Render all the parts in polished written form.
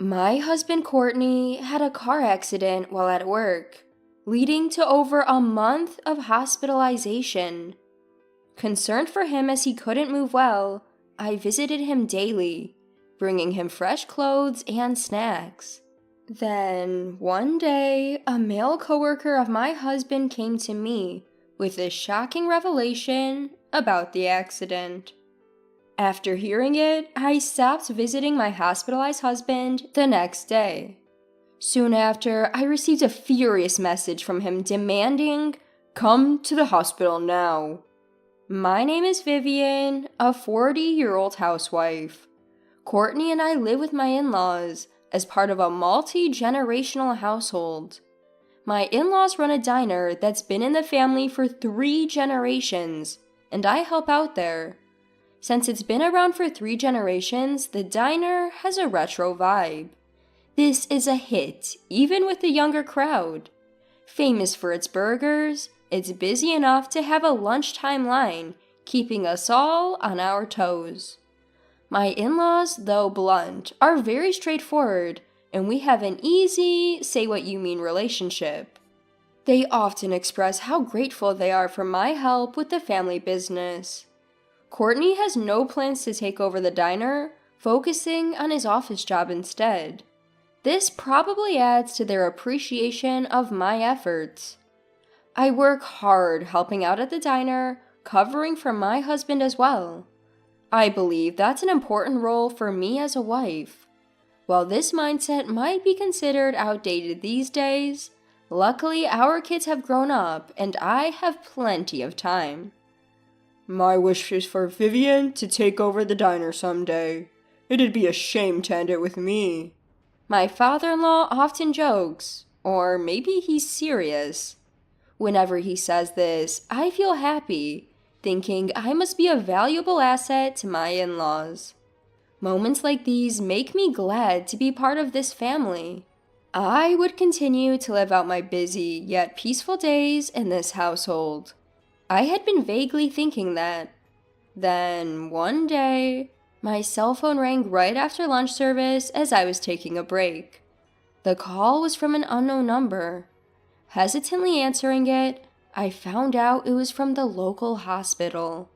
My husband Courtney had a car accident while at work, leading to over a month of hospitalization. Concerned for him as he couldn't move well, I visited him daily, bringing him fresh clothes and snacks. Then, one day, a male coworker of my husband came to me with a shocking revelation about the accident. After hearing it, I stopped visiting my hospitalized husband the next day. Soon after, I received a furious message from him demanding, "Come to the hospital now." My name is Vivian, a 40-year-old housewife. Courtney and I live with my in-laws as part of a multi-generational household. My in-laws run a diner that's been in the family for 3 generations, and I help out there. Since it's been around for 3 generations, the diner has a retro vibe. This is a hit, even with the younger crowd. Famous for its burgers, it's busy enough to have a lunchtime line, keeping us all on our toes. My in-laws, though blunt, are very straightforward, and we have an easy, say-what-you-mean relationship. They often express how grateful they are for my help with the family business. Courtney has no plans to take over the diner, focusing on his office job instead. This probably adds to their appreciation of my efforts. I work hard helping out at the diner, covering for my husband as well. I believe that's an important role for me as a wife. While this mindset might be considered outdated these days, luckily our kids have grown up and I have plenty of time. My wish is for Vivian to take over the diner someday. It'd be a shame to end it with me. My father-in-law often jokes, or maybe he's serious. Whenever he says this, I feel happy, thinking I must be a valuable asset to my in-laws. Moments like these make me glad to be part of this family. I would continue to live out my busy yet peaceful days in this household. I had been vaguely thinking that. Then, one day, my cell phone rang right after lunch service as I was taking a break. The call was from an unknown number. Hesitantly answering it, I found out it was from the local hospital.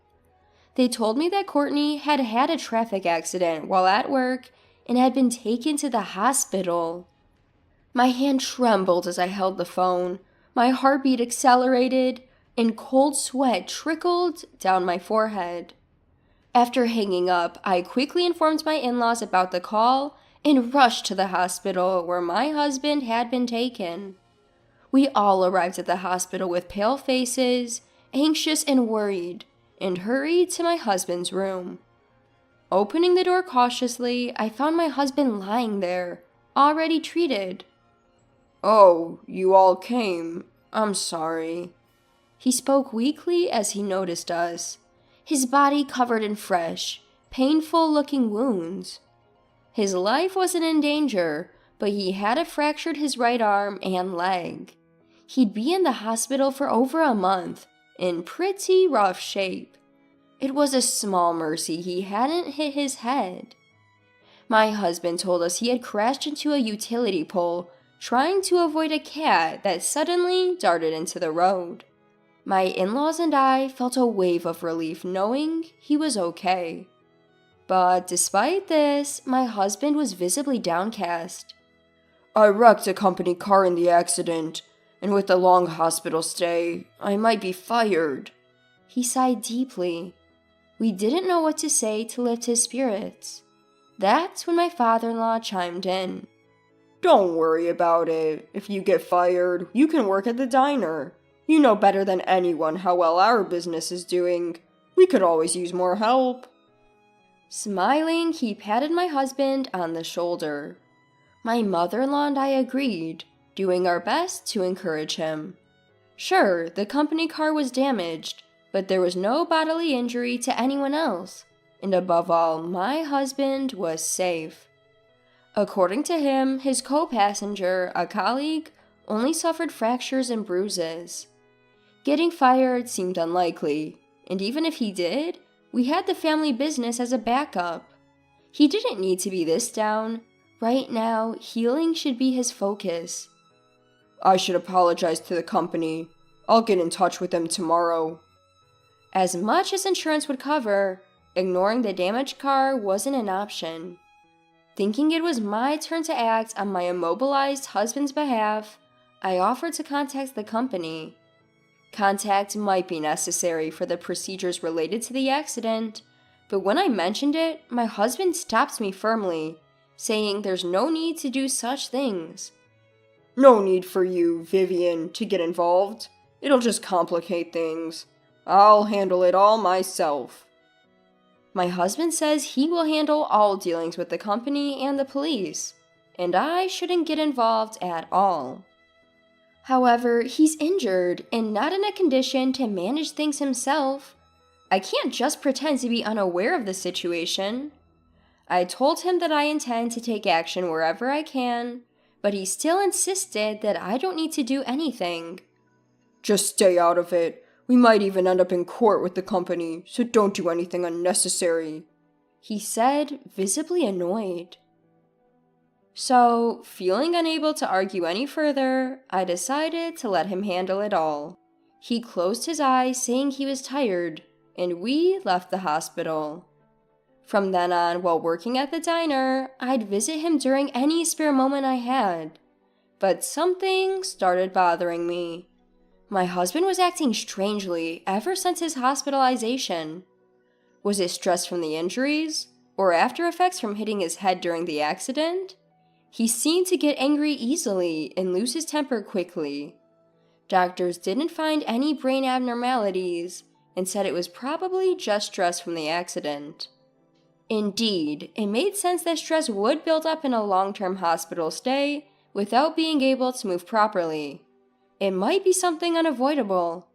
They told me that Courtney had had a traffic accident while at work and had been taken to the hospital. My hand trembled as I held the phone, my heartbeat accelerated, and cold sweat trickled down my forehead. After hanging up, I quickly informed my in-laws about the call and rushed to the hospital where my husband had been taken. We all arrived at the hospital with pale faces, anxious and worried, and hurried to my husband's room. Opening the door cautiously, I found my husband lying there, already treated. "Oh, you all came. I'm sorry." He spoke weakly as he noticed us, his body covered in fresh, painful-looking wounds. His life wasn't in danger, but he had fractured his right arm and leg. He'd be in the hospital for over a month, in pretty rough shape. It was a small mercy he hadn't hit his head. My husband told us he had crashed into a utility pole, trying to avoid a cat that suddenly darted into the road. My in-laws and I felt a wave of relief knowing he was okay. But despite this, my husband was visibly downcast. "I wrecked a company car in the accident, and with the long hospital stay, I might be fired." He sighed deeply. We didn't know what to say to lift his spirits. That's when my father-in-law chimed in. "Don't worry about it. If you get fired, you can work at the diner. You know better than anyone how well our business is doing. We could always use more help." Smiling, he patted my husband on the shoulder. My mother-in-law and I agreed, doing our best to encourage him. Sure, the company car was damaged, but there was no bodily injury to anyone else, and above all, my husband was safe. According to him, his co-passenger, a colleague, only suffered fractures and bruises. Getting fired seemed unlikely, and even if he did, we had the family business as a backup. He didn't need to be this down. Right now, healing should be his focus. I should apologize to the company. I'll get in touch with them tomorrow. As much as insurance would cover, ignoring the damaged car wasn't an option. Thinking it was my turn to act on my immobilized husband's behalf, I offered to contact the company. Contact might be necessary for the procedures related to the accident, but when I mentioned it, my husband stopped me firmly, saying there's no need to do such things. No need for you, Vivian, to get involved. It'll just complicate things. I'll handle it all myself. My husband says he will handle all dealings with the company and the police, and I shouldn't get involved at all. However, he's injured and not in a condition to manage things himself. I can't just pretend to be unaware of the situation. I told him that I intend to take action wherever I can, but he still insisted that I don't need to do anything. Just stay out of it. We might even end up in court with the company, so don't do anything unnecessary, he said, visibly annoyed. So, feeling unable to argue any further, I decided to let him handle it all. He closed his eyes, saying he was tired, and we left the hospital. From then on, while working at the diner, I'd visit him during any spare moment I had. But something started bothering me. My husband was acting strangely ever since his hospitalization. Was it stress from the injuries, or after effects from hitting his head during the accident? He seemed to get angry easily and lose his temper quickly. Doctors didn't find any brain abnormalities and said it was probably just stress from the accident. Indeed, it made sense that stress would build up in a long-term hospital stay without being able to move properly. It might be something unavoidable.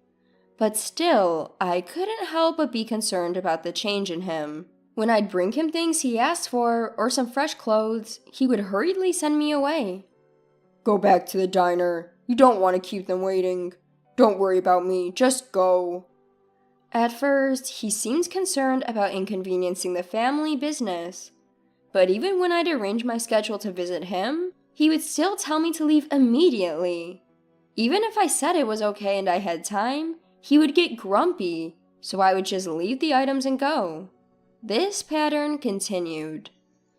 But still, I couldn't help but be concerned about the change in him. When I'd bring him things he asked for or some fresh clothes, he would hurriedly send me away. Go back to the diner. You don't want to keep them waiting. Don't worry about me. Just go. At first, he seemed concerned about inconveniencing the family business. But even when I'd arrange my schedule to visit him, he would still tell me to leave immediately. Even if I said it was okay and I had time, he would get grumpy, so I would just leave the items and go. This pattern continued.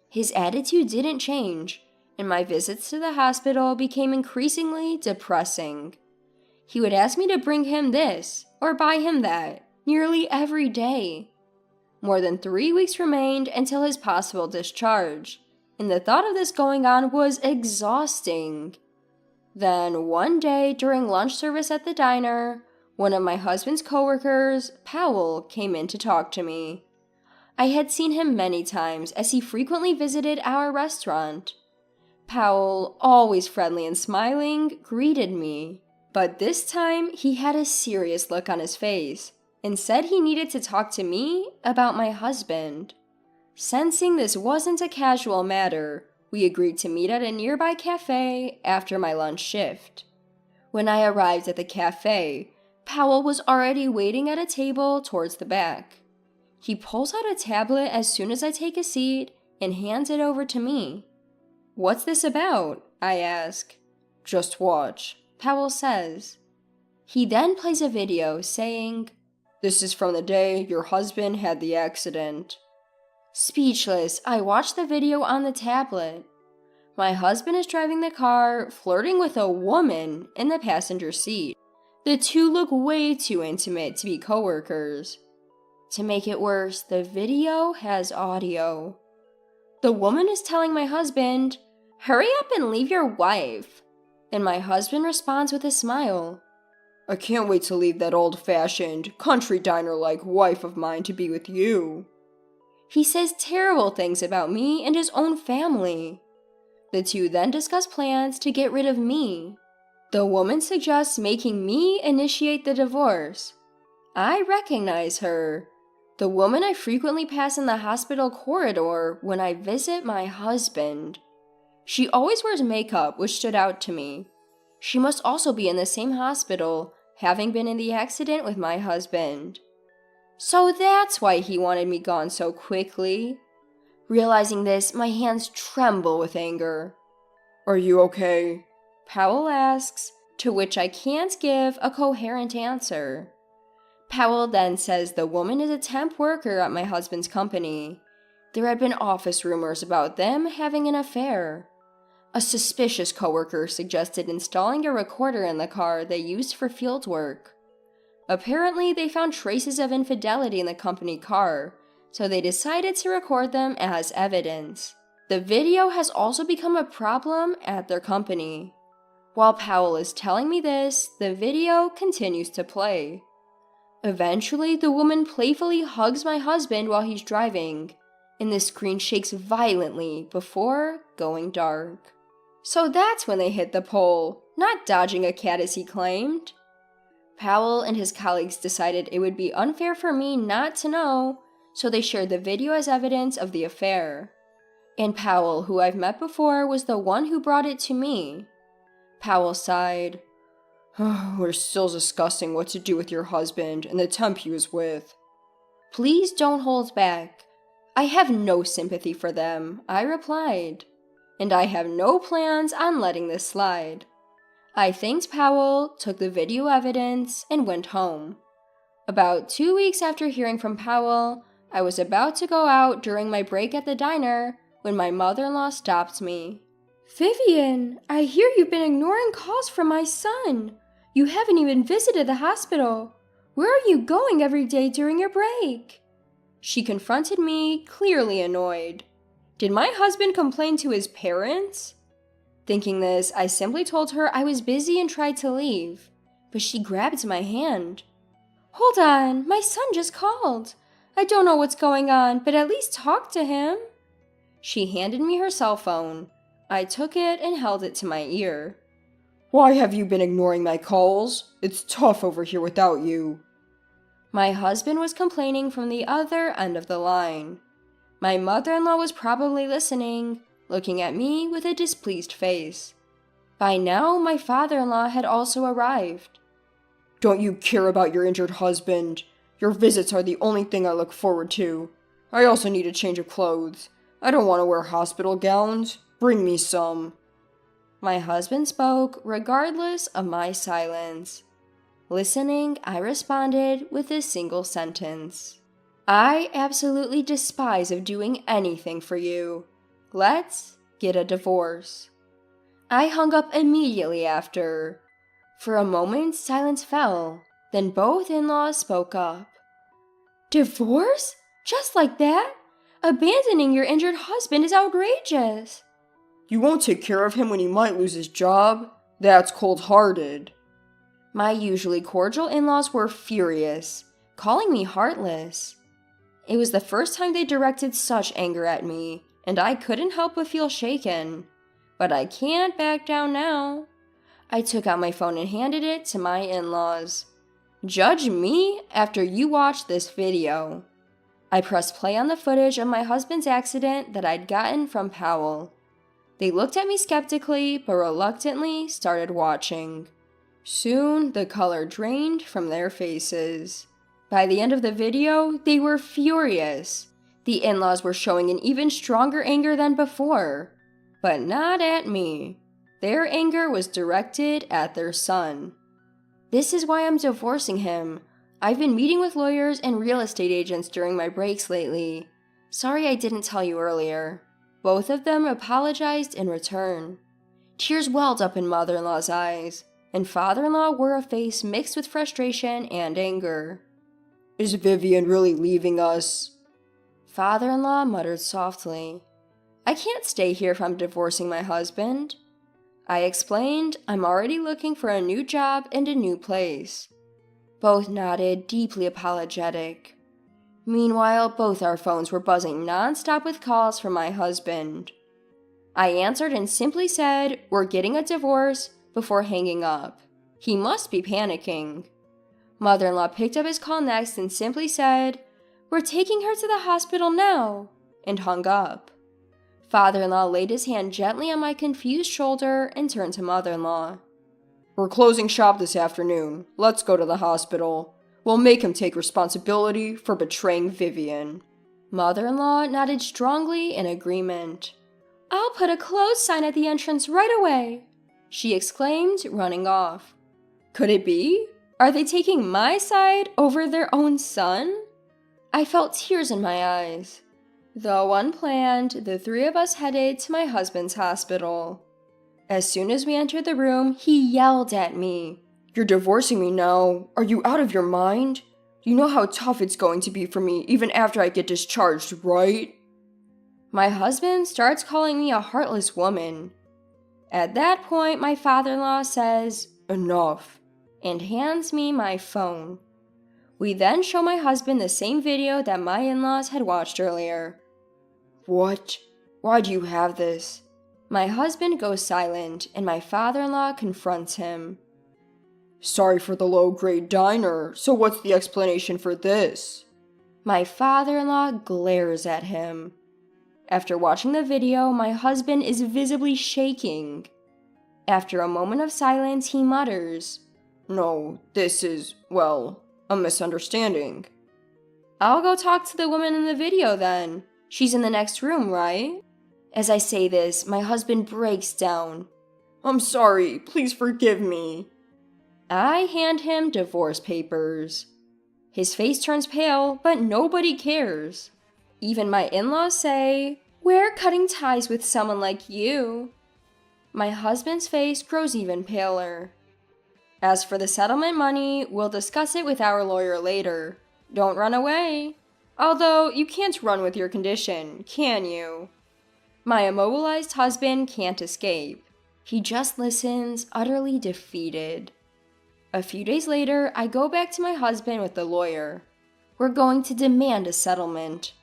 His attitude didn't change, and my visits to the hospital became increasingly depressing. He would ask me to bring him this or buy him that nearly every day. More than 3 weeks remained until his possible discharge, and the thought of this going on was exhausting. Then, one day during lunch service at the diner, one of my husband's coworkers, Powell, came in to talk to me. I had seen him many times as he frequently visited our restaurant. Powell, always friendly and smiling, greeted me, but this time he had a serious look on his face and said he needed to talk to me about my husband. Sensing this wasn't a casual matter, we agreed to meet at a nearby cafe after my lunch shift. When I arrived at the cafe, Powell was already waiting at a table towards the back. He pulls out a tablet as soon as I take a seat and hands it over to me. "What's this about?" I ask. Just watch, Powell says. He then plays a video saying, "This is from the day your husband had the accident." Speechless, I watch the video on the tablet. My husband is driving the car, flirting with a woman in the passenger seat. The two look way too intimate to be coworkers. To make it worse, the video has audio. The woman is telling my husband, "Hurry up and leave your wife." And my husband responds with a smile. "I can't wait to leave that old-fashioned, country diner-like wife of mine to be with you." He says terrible things about me and his own family. The two then discuss plans to get rid of me. The woman suggests making me initiate the divorce. I recognize her. The woman I frequently pass in the hospital corridor when I visit my husband. She always wears makeup, which stood out to me. She must also be in the same hospital, having been in the accident with my husband. So that's why he wanted me gone so quickly. Realizing this, my hands tremble with anger. Are you okay? Powell asks, to which I can't give a coherent answer. Powell then says the woman is a temp worker at my husband's company. There had been office rumors about them having an affair. A suspicious coworker suggested installing a recorder in the car they used for field work. Apparently, they found traces of infidelity in the company car, so they decided to record them as evidence. The video has also become a problem at their company. While Powell is telling me this, the video continues to play. Eventually, the woman playfully hugs my husband while he's driving, and the screen shakes violently before going dark. So that's when they hit the pole, not dodging a cat as he claimed. Powell and his colleagues decided it would be unfair for me not to know, so they shared the video as evidence of the affair. And Powell, who I've met before, was the one who brought it to me. Powell sighed. We're still discussing what to do with your husband and the temp he was with. Please don't hold back. I have no sympathy for them, I replied. And I have no plans on letting this slide. I thanked Powell, took the video evidence, and went home. About 2 weeks after hearing from Powell, I was about to go out during my break at the diner when my mother-in-law stopped me. Vivian, I hear you've been ignoring calls from my son. You haven't even visited the hospital. Where are you going every day during your break? She confronted me, clearly annoyed. Did my husband complain to his parents? Thinking this, I simply told her I was busy and tried to leave, but she grabbed my hand. Hold on, my son just called. I don't know what's going on, but at least talk to him. She handed me her cell phone. I took it and held it to my ear. Why have you been ignoring my calls? It's tough over here without you. My husband was complaining from the other end of the line. My mother-in-law was probably listening, looking at me with a displeased face. By now, my father-in-law had also arrived. Don't you care about your injured husband? Your visits are the only thing I look forward to. I also need a change of clothes. I don't want to wear hospital gowns. Bring me some. My husband spoke regardless of my silence. Listening, I responded with a single sentence. I absolutely despise of doing anything for you. Let's get a divorce. I hung up immediately after. For a moment, silence fell. Then both in-laws spoke up. Divorce? Just like that? Abandoning your injured husband is outrageous. You won't take care of him when he might lose his job? That's cold-hearted. My usually cordial in-laws were furious, calling me heartless. It was the first time they directed such anger at me, and I couldn't help but feel shaken. But I can't back down now. I took out my phone and handed it to my in-laws. Judge me after you watch this video. I pressed play on the footage of my husband's accident that I'd gotten from Powell. They looked at me skeptically, but reluctantly started watching. Soon, the color drained from their faces. By the end of the video, they were furious. The in-laws were showing an even stronger anger than before. But not at me. Their anger was directed at their son. This is why I'm divorcing him. I've been meeting with lawyers and real estate agents during my breaks lately. Sorry I didn't tell you earlier. Both of them apologized in return. Tears welled up in mother-in-law's eyes, and father-in-law wore a face mixed with frustration and anger. Is Vivian really leaving us? Father-in-law muttered softly. I can't stay here if I'm divorcing my husband. I explained I'm already looking for a new job and a new place. Both nodded, deeply apologetic. Meanwhile, both our phones were buzzing non-stop with calls from my husband. I answered and simply said, "We're getting a divorce," before hanging up. He must be panicking. Mother-in-law picked up his call next and simply said, "We're taking her to the hospital now," and hung up. Father-in-law laid his hand gently on my confused shoulder and turned to mother-in-law. We're closing shop this afternoon. Let's go to the hospital. We'll make him take responsibility for betraying Vivian. Mother-in-law nodded strongly in agreement. "I'll put a closed sign at the entrance right away," she exclaimed, running off. Could it be? Are they taking my side over their own son? I felt tears in my eyes. Though unplanned, the three of us headed to my husband's hospital. As soon as we entered the room, he yelled at me. "You're divorcing me now? Are you out of your mind? You know how tough it's going to be for me even after I get discharged, right?" My husband starts calling me a heartless woman. At that point, my father-in-law says, "Enough," and hands me my phone. We then show my husband the same video that my in-laws had watched earlier. "What? Why do you have this?" My husband goes silent, and my father-in-law confronts him. "Sorry for the low-grade diner, so what's the explanation for this?" My father-in-law glares at him. After watching the video, my husband is visibly shaking. After a moment of silence, he mutters, "No, this is, well, a misunderstanding." "I'll go talk to the woman in the video then. She's in the next room, right?" As I say this, my husband breaks down. "I'm sorry, please forgive me." I hand him divorce papers. His face turns pale, but nobody cares. Even my in-laws say, "We're cutting ties with someone like you." My husband's face grows even paler. As for the settlement money, we'll discuss it with our lawyer later. Don't run away. Although, you can't run with your condition, can you? My immobilized husband can't escape. He just listens, utterly defeated. A few days later, I go back to my husband with the lawyer. We're going to demand a settlement.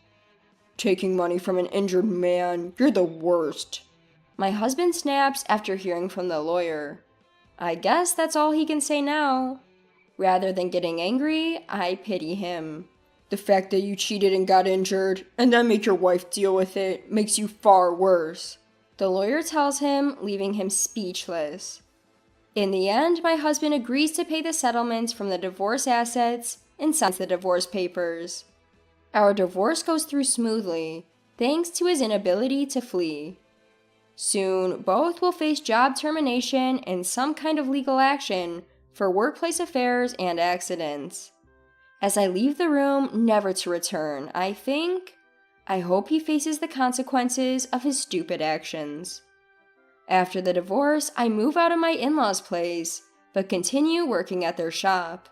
"Taking money from an injured man, you're the worst." My husband snaps after hearing from the lawyer. I guess that's all he can say now. Rather than getting angry, I pity him. "The fact that you cheated and got injured, and then make your wife deal with it, makes you far worse," the lawyer tells him, leaving him speechless. In the end, my husband agrees to pay the settlements from the divorce assets and signs the divorce papers. Our divorce goes through smoothly, thanks to his inability to flee. Soon, both will face job termination and some kind of legal action for workplace affairs and accidents. As I leave the room, never to return, I hope he faces the consequences of his stupid actions. After the divorce, I move out of my in-laws' place, but continue working at their shop.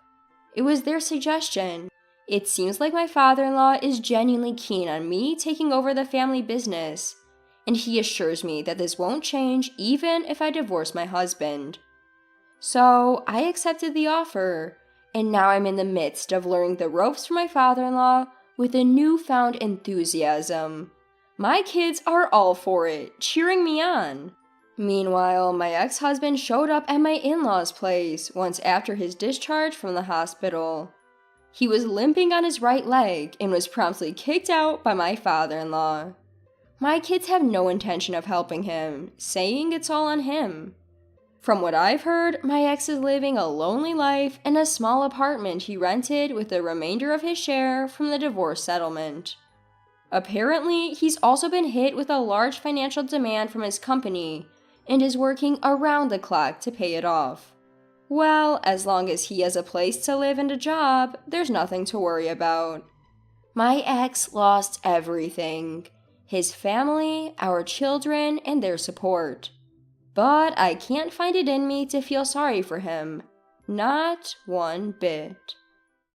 It was their suggestion. It seems like my father-in-law is genuinely keen on me taking over the family business, and he assures me that this won't change even if I divorce my husband. So, I accepted the offer, and now I'm in the midst of learning the ropes from my father-in-law with a newfound enthusiasm. My kids are all for it, cheering me on. Meanwhile, my ex-husband showed up at my in-laws' place once after his discharge from the hospital. He was limping on his right leg and was promptly kicked out by my father-in-law. My kids have no intention of helping him, saying it's all on him. From what I've heard, my ex is living a lonely life in a small apartment he rented with the remainder of his share from the divorce settlement. Apparently, he's also been hit with a large financial demand from his company and is working around the clock to pay it off. Well, as long as he has a place to live and a job, there's nothing to worry about. My ex lost everything: his family, our children, and their support. But I can't find it in me to feel sorry for him. Not one bit.